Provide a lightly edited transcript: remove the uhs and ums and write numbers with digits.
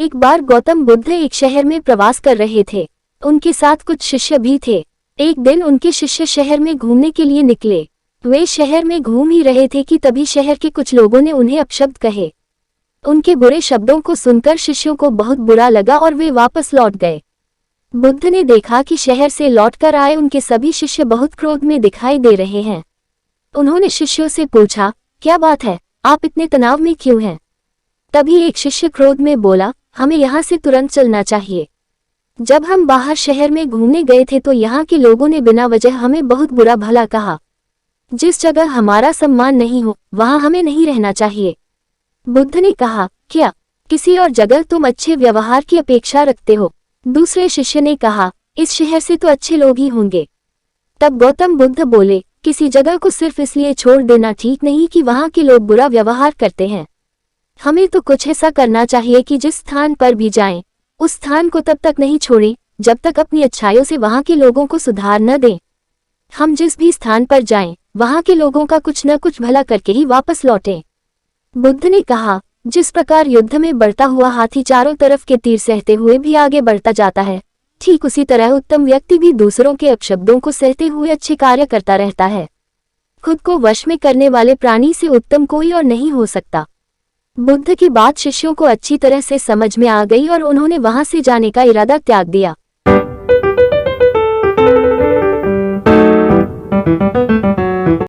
एक बार गौतम बुद्ध एक शहर में प्रवास कर रहे थे। उनके साथ कुछ शिष्य भी थे। एक दिन उनके शिष्य शहर में घूमने के लिए निकले। वे शहर में घूम ही रहे थे कि तभी शहर के कुछ लोगों ने उन्हें अपशब्द कहे। उनके बुरे शब्दों को सुनकर शिष्यों को बहुत बुरा लगा और वे वापस लौट गए। बुद्ध ने देखा कि शहर से लौटकर आए उनके सभी शिष्य बहुत क्रोध में दिखाई दे रहे हैं। उन्होंने शिष्यों से पूछा, क्या बात है, आप इतने तनाव में क्यों हैं? तभी एक शिष्य क्रोध में बोला, हमें यहाँ से तुरंत चलना चाहिए। जब हम बाहर शहर में घूमने गए थे तो यहाँ के लोगों ने बिना वजह हमें बहुत बुरा भला कहा। जिस जगह हमारा सम्मान नहीं हो वहाँ हमें नहीं रहना चाहिए। बुद्ध ने कहा, क्या किसी और जगह तुम अच्छे व्यवहार की अपेक्षा रखते हो? दूसरे शिष्य ने कहा, इस शहर से तो अच्छे लोग ही होंगे। तब गौतम बुद्ध बोले, किसी जगह को सिर्फ इसलिए छोड़ देना ठीक नहीं कि वहाँ के लोग बुरा व्यवहार करते हैं। हमें तो कुछ ऐसा करना चाहिए कि जिस स्थान पर भी जाएं, उस स्थान को तब तक नहीं छोड़ें जब तक अपनी अच्छाइयों से वहां के लोगों को सुधार न दें। हम जिस भी स्थान पर जाएं, वहां के लोगों का कुछ न कुछ भला करके ही वापस लौटें। बुद्ध ने कहा, जिस प्रकार युद्ध में बढ़ता हुआ हाथी चारों तरफ के तीर सहते हुए भी आगे बढ़ता जाता है, ठीक उसी तरह उत्तम व्यक्ति भी दूसरों के अपशब्दों को सहते हुए अच्छे कार्य करता रहता है। खुद को वश में करने वाले प्राणी से उत्तम कोई और नहीं हो सकता। बुद्ध की बात शिष्यों को अच्छी तरह से समझ में आ गई और उन्होंने वहां से जाने का इरादा त्याग दिया।